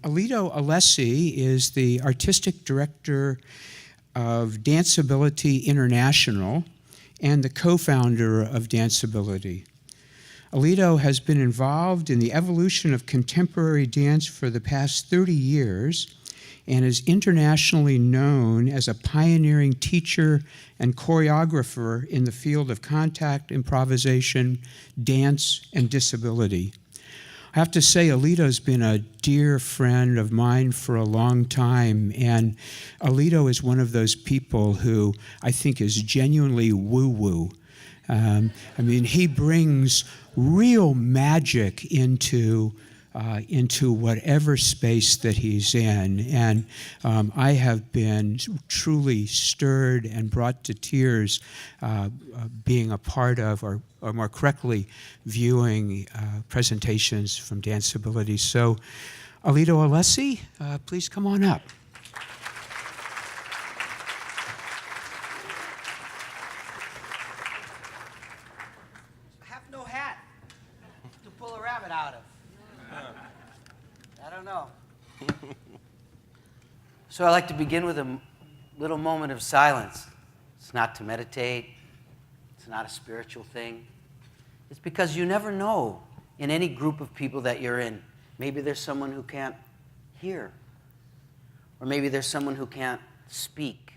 Alito Alessi is the artistic director of Danceability International and the co-founder of Danceability. Alito has been involved in the evolution of contemporary dance for the past 30 years and is internationally known as a pioneering teacher and choreographer in the field of contact, improvisation, dance, and disability. I have to say, Alito's been a dear friend of mine for a long time, and Alito is one of those people who I think is genuinely woo-woo. He brings real magic into whatever space that he's in. And I have been truly stirred and brought to tears being a part of, or more correctly, viewing presentations from Danceability. So, Alito Alessi, please come on up. I have no hat to pull a rabbit out of. I don't know. So I like to begin with a little moment of silence. It's not to meditate. It's not a spiritual thing. It's because you never know in any group of people that you're in. Maybe there's someone who can't hear. Or maybe there's someone who can't speak.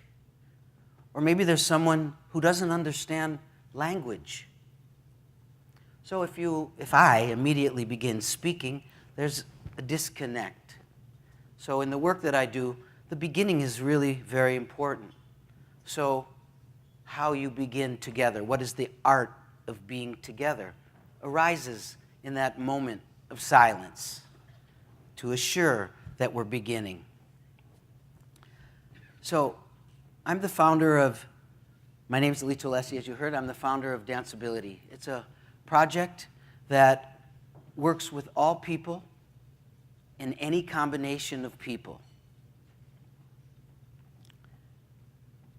Or maybe there's someone who doesn't understand language. So if I immediately begin speaking, there's a disconnect. So in the work that I do, the beginning is really very important. So how you begin together, what is the art of being together, arises in that moment of silence to assure that we're beginning. So I'm the founder of, my name is Alito Alessi, as you heard. I'm the founder of Danceability. It's a project that works with all people in any combination of people.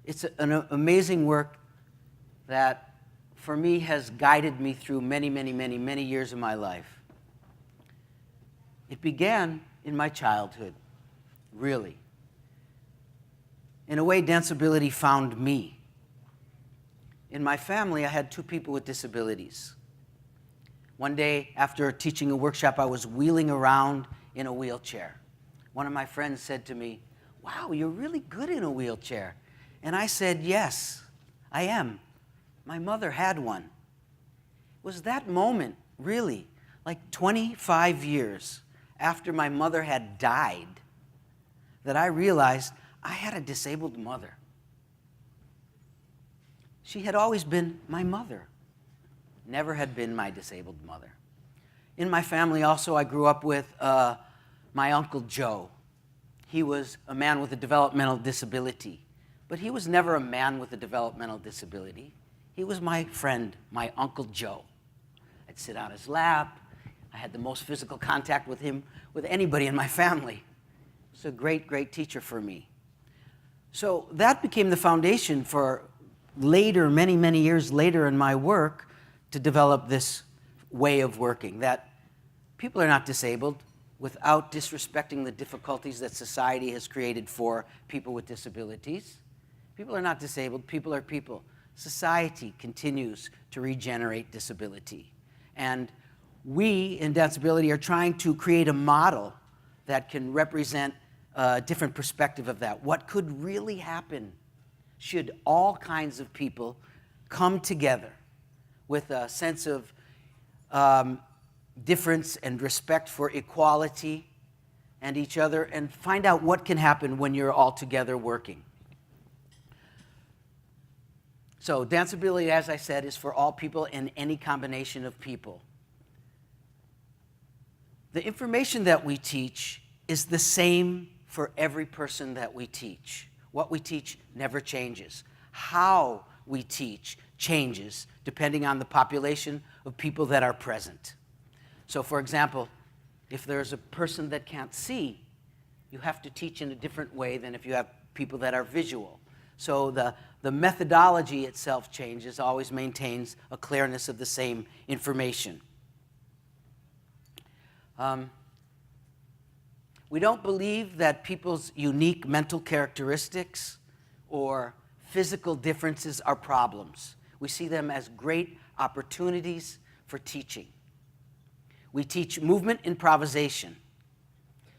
It's an amazing work that, for me, has guided me through many, many, many, many years of my life. It began in my childhood, really. In a way, Danceability found me. In my family, I had two people with disabilities. One day, after teaching a workshop, I was wheeling around in a wheelchair. One of my friends said to me, "Wow, you're really good in a wheelchair." And I said, "Yes, I am. My mother had one." It was that moment, really, like 25 years after my mother had died, that I realized I had a disabled mother. She had always been my mother, never had been my disabled mother. In my family also, I grew up with my Uncle Joe. He was a man with a developmental disability, but he was never a man with a developmental disability. He was my friend, my Uncle Joe. I'd sit on his lap. I had the most physical contact with him, with anybody in my family. He was a great, great teacher for me. So that became the foundation for later, many, many years later in my work, to develop this way of working, that people are not disabled without disrespecting the difficulties that society has created for people with disabilities. People are not disabled, people are people. Society continues to regenerate disability. And we in Danceability are trying to create a model that can represent a different perspective of that. What could really happen should all kinds of people come together with a sense of difference and respect for equality and each other, and find out what can happen when you're all together working. So Danceability, as I said, is for all people in any combination of people. The information that we teach is the same for every person that we teach. What we teach never changes. How we teach changes depending on the population of people that are present. So for example, if there's a person that can't see, you have to teach in a different way than if you have people that are visual. So the methodology itself changes, always maintains a clearness of the same information. We don't believe that people's unique mental characteristics or physical differences are problems. We see them as great opportunities for teaching. We teach movement improvisation.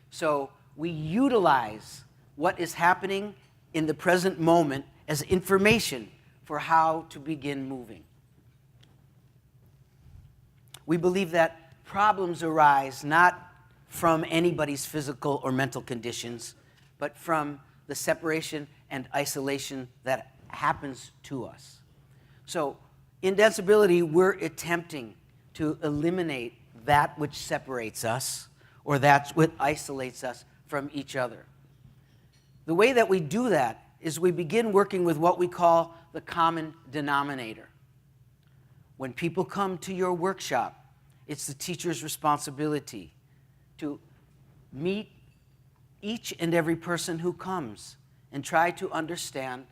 So we utilize what is happening in the present moment as information for how to begin moving. We believe that problems arise not from anybody's physical or mental conditions, but from the separation and isolation that happens to us. So in danceability, we're attempting to eliminate that which separates us or that which isolates us from each other. The way that we do that is we begin working with what we call the common denominator. When people come to your workshop, it's the teacher's responsibility to meet each and every person who comes and try to understand,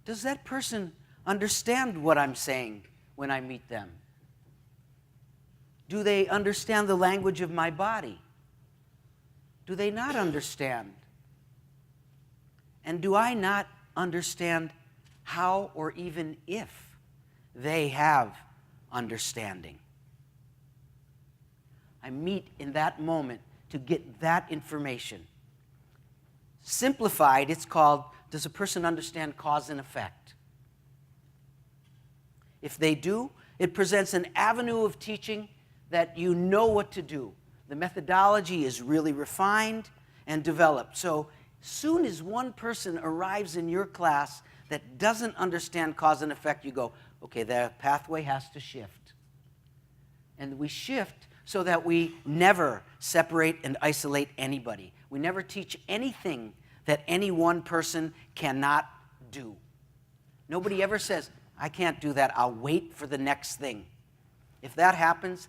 does that person understand what I'm saying when I meet them? Do they understand the language of my body? Do they not understand? And do I not understand how or even if they have understanding? I meet in that moment to get that information. Simplified, it's called, does a person understand cause and effect? If they do, it presents an avenue of teaching that you know what to do. The methodology is really refined and developed. So soon as one person arrives in your class that doesn't understand cause and effect, you go, okay, the pathway has to shift. And we shift so that we never separate and isolate anybody. We never teach anything that any one person cannot do. Nobody ever says, I can't do that, I'll wait for the next thing. If that happens,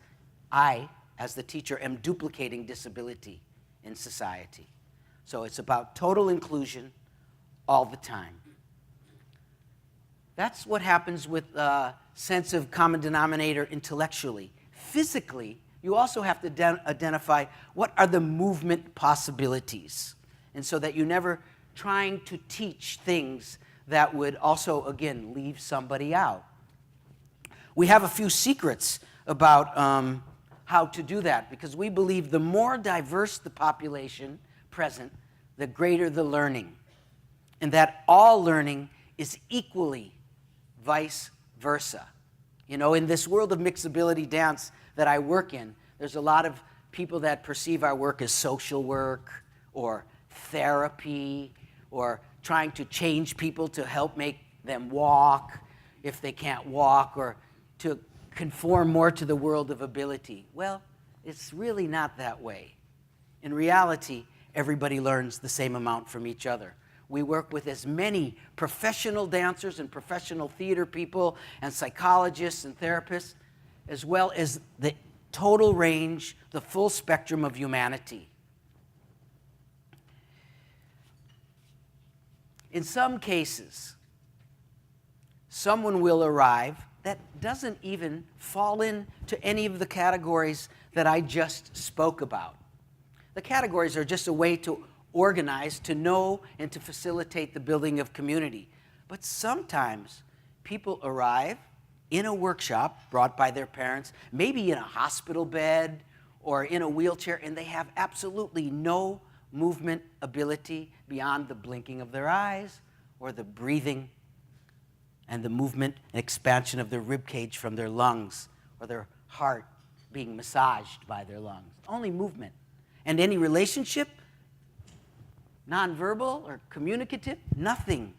I, as the teacher, am duplicating disability in society. So it's about total inclusion all the time. That's what happens with a sense of common denominator intellectually. Physically, you also have to identify what are the movement possibilities. And so that you're never trying to teach things that would also, again, leave somebody out. We have a few secrets about how to do that, because we believe the more diverse the population present, the greater the learning. And that all learning is equally vice versa. You know, in this world of mixability dance that I work in, there's a lot of people that perceive our work as social work or therapy or trying to change people to help make them walk if they can't walk, or to conform more to the world of ability. Well, it's really not that way. In reality, everybody learns the same amount from each other. We work with as many professional dancers and professional theater people and psychologists and therapists, as well as the total range, the full spectrum of humanity. In some cases, someone will arrive that doesn't even fall into any of the categories that I just spoke about. The categories are just a way to organize, to know, and to facilitate the building of community. But sometimes people arrive in a workshop brought by their parents, maybe in a hospital bed or in a wheelchair, and they have absolutely no movement ability beyond the blinking of their eyes or the breathing and the movement and expansion of their rib cage from their lungs, or their heart being massaged by their lungs. Only movement. And any relationship, nonverbal or communicative, nothing.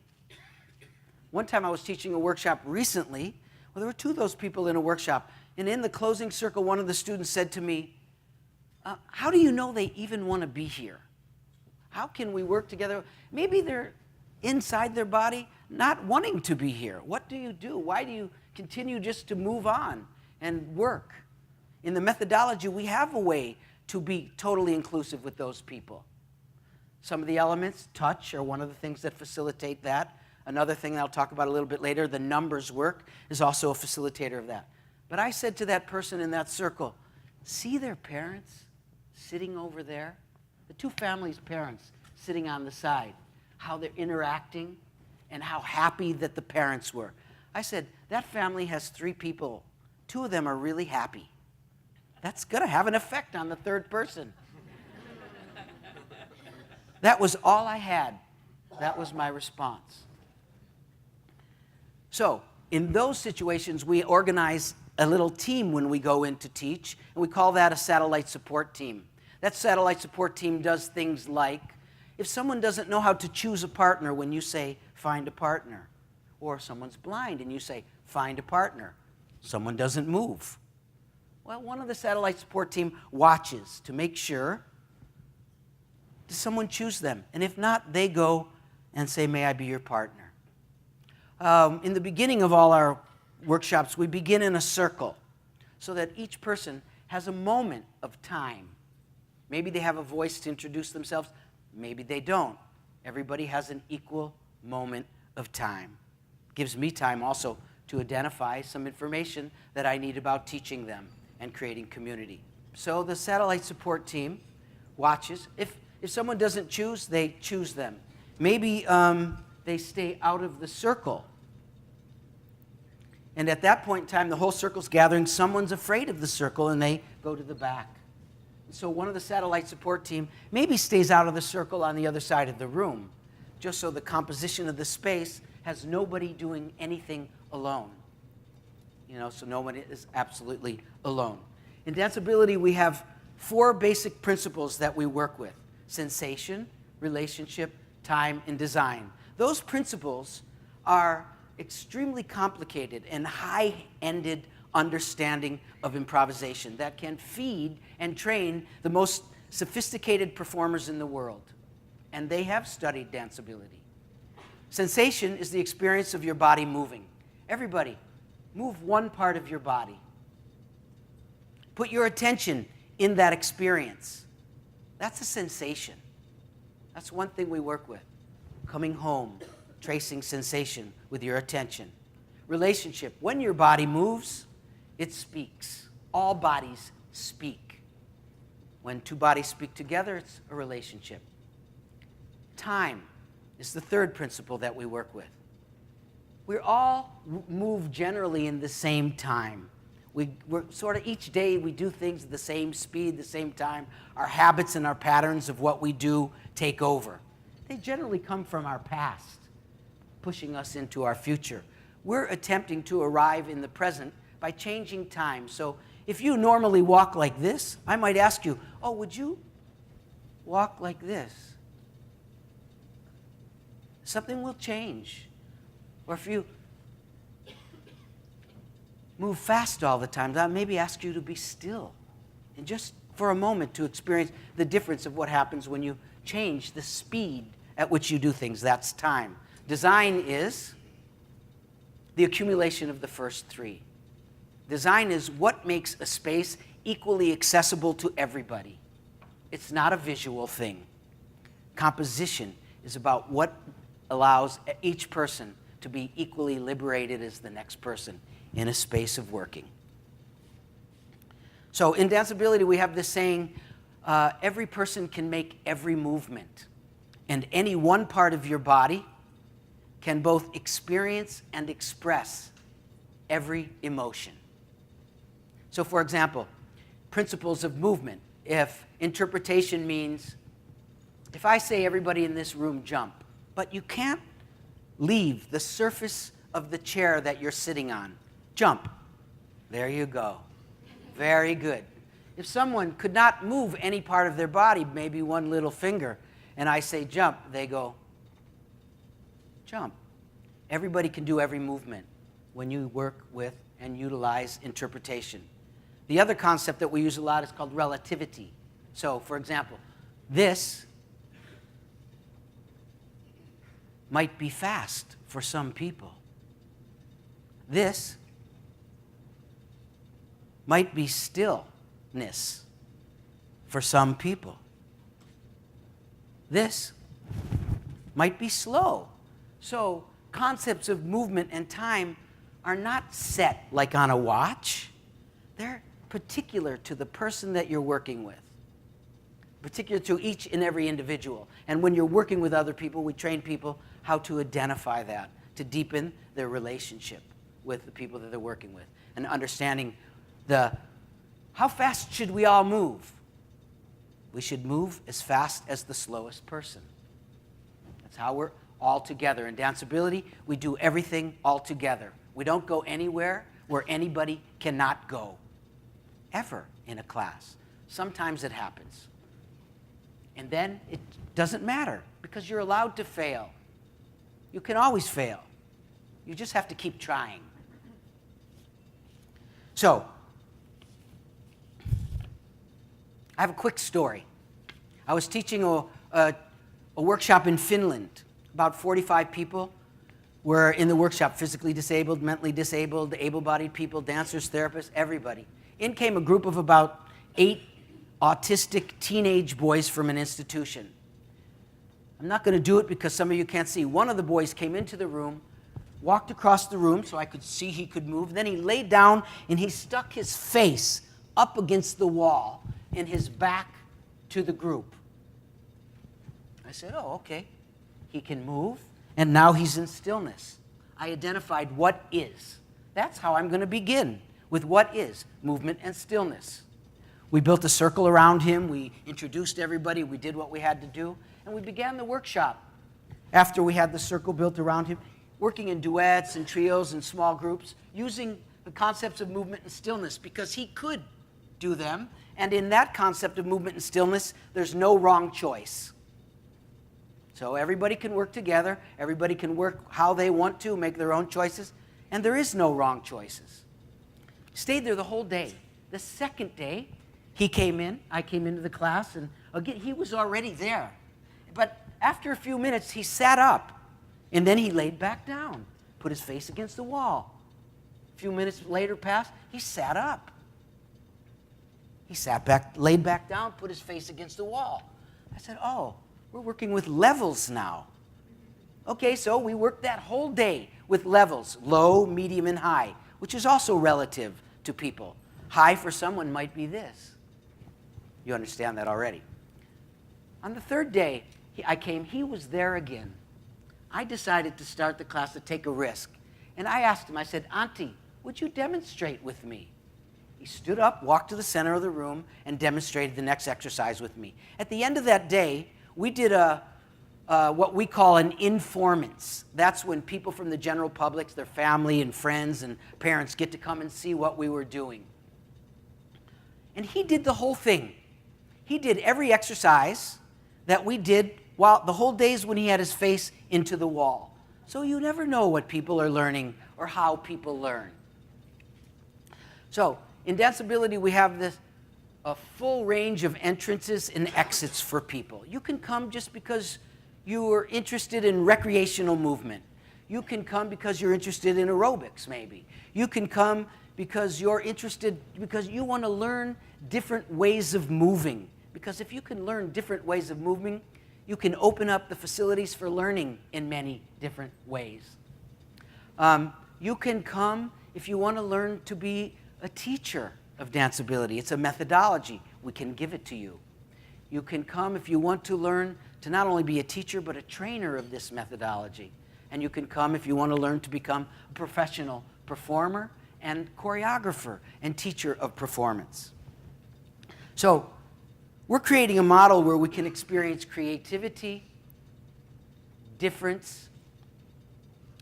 One time I was teaching a workshop recently, well, there were two of those people in a workshop, and in the closing circle, one of the students said to me, how do you know they even want to be here? How can we work together? Maybe they're inside their body not wanting to be here. What do you do? Why do you continue just to move on and work? In the methodology, we have a way to be totally inclusive with those people. Some of the elements, touch, are one of the things that facilitate that. Another thing that I'll talk about a little bit later, the numbers work, is also a facilitator of that. But I said to that person in that circle, see their parents sitting over there? the two families' parents sitting on the side, how they're interacting and how happy that the parents were. I said, that family has 3 people. 2 of them are really happy. That's going to have an effect on the third person. That was all I had. That was my response. So, in those situations, we organize a little team when we go in to teach, and we call that a satellite support team. That satellite support team does things like, if someone doesn't know how to choose a partner, when you say, find a partner, or someone's blind and you say, find a partner, someone doesn't move. Well, one of the satellite support team watches to make sure, does someone choose them? And if not, they go and say, may I be your partner? In the beginning of all our workshops, we begin in a circle so that each person has a moment of time. Maybe they have a voice to introduce themselves. Maybe they don't. Everybody has an equal moment of time. Gives me time also to identify some information that I need about teaching them and creating community. So the satellite support team watches. If someone doesn't choose, they choose them. Maybe they stay out of the circle. And at that point in time, the whole circle's gathering. Someone's afraid of the circle, and they go to the back. So one of the satellite support team maybe stays out of the circle on the other side of the room, just so the composition of the space has nobody doing anything alone. So nobody is absolutely alone. In danceability, we have 4 basic principles that we work with: sensation, relationship, time, and design. Those principles are extremely complicated and high-ended understanding of improvisation that can feed and train the most sophisticated performers in the world. And they have studied danceability. Sensation is the experience of your body moving. Everybody, move one part of your body. Put your attention in that experience. That's a sensation. That's one thing we work with. Coming home, tracing sensation with your attention. Relationship, when your body moves, it speaks. All bodies speak. When 2 bodies speak together, it's a relationship. Time is the third principle that we work with. We all move generally in the same time. We're sort of each day we do things at the same speed, the same time. Our habits and our patterns of what we do take over. They generally come from our past, pushing us into our future. We're attempting to arrive in the present by changing time. So if you normally walk like this, I might ask you, oh, would you walk like this? Something will change. Or if you move fast all the time, I'll maybe ask you to be still and just for a moment to experience the difference of what happens when you change the speed at which you do things. That's time. Design is the accumulation of the first 3. Design is what makes a space equally accessible to everybody. It's not a visual thing. Composition is about what allows each person to be equally liberated as the next person in a space of working. So in danceability, we have this saying, every person can make every movement, and any one part of your body can both experience and express every emotion. So for example, principles of movement. If interpretation means, if I say everybody in this room jump, but you can't leave the surface of the chair that you're sitting on, jump. There you go. Very good. If someone could not move any part of their body, maybe one little finger, and I say jump, they go, jump. Everybody can do every movement when you work with and utilize interpretation. The other concept that we use a lot is called relativity. So, for example, this might be fast for some people. This might be stillness for some people. This might be slow. So concepts of movement and time are not set like on a watch. They're particular to the person that you're working with. particular to each and every individual. And when you're working with other people, we train people how to identify that, to deepen their relationship with the people that they're working with, and understanding how fast should we all move? We should move as fast as the slowest person. That's how we're all together. In danceability, we do everything all together. We don't go anywhere where anybody cannot go, ever in a class. Sometimes it happens. And then it doesn't matter, because you're allowed to fail. You can always fail. You just have to keep trying. So, I have a quick story. I was teaching a workshop in Finland. About 45 people were in the workshop, physically disabled, mentally disabled, able-bodied people, dancers, therapists, everybody. In came a group of about 8 autistic teenage boys from an institution. I'm not going to do it because some of you can't see. One of the boys came into the room, walked across the room so I could see he could move. Then he laid down and he stuck his face up against the wall and his back to the group. I said, oh, okay. He can move, and now he's in stillness. I identified what is. That's how I'm going to begin, with what is movement and stillness. We built a circle around him. We introduced everybody. We did what we had to do, and we began the workshop. After we had the circle built around him, working in duets and trios and small groups, using the concepts of movement and stillness, because he could do them, and in that concept of movement and stillness, there's no wrong choice. So everybody can work together, everybody can work how they want to, make their own choices, and there is no wrong choices. Stayed there the whole day. The second day, I came into the class, and again, he was already there. But after a few minutes, he sat up, and then he laid back down, put his face against the wall. A few minutes later passed, he sat up. He sat back, laid back down, put his face against the wall. I said, oh, we're working with levels now. Okay, so we worked that whole day with levels, low, medium, and high, which is also relative to people. High for someone might be this. You understand that already. On the third day, he was there again. I decided to start the class to take a risk. And I asked him, I said, Auntie, would you demonstrate with me? He stood up, walked to the center of the room, and demonstrated the next exercise with me. At the end of that day, we did what we call an informant. That's when people from the general public, their family and friends and parents get to come and see what we were doing. And he did the whole thing. He did every exercise that we did while the whole days when he had his face into the wall. So you never know what people are learning or how people learn. So in danceability, we have a full range of entrances and exits for people. You can come just because you are interested in recreational movement. You can come because you're interested in aerobics, maybe. You can come because you're interested, because you want to learn different ways of moving. Because if you can learn different ways of moving, you can open up the facilities for learning in many different ways. You can come if you want to learn to be a teacher of danceability. It's a methodology. We can give it to you. You can come if you want to learn to not only be a teacher, but a trainer of this methodology. And you can come if you want to learn to become a professional performer and choreographer and teacher of performance. So we're creating a model where we can experience creativity, difference,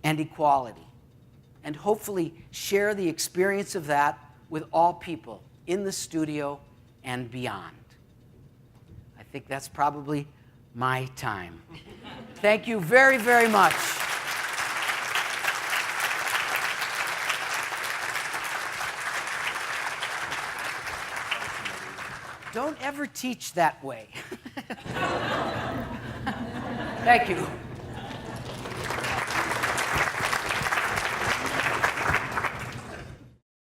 and equality, and hopefully share the experience of that with all people in the studio and beyond. I think that's probably my time. Thank you very, very much. Don't ever teach that way. Thank you.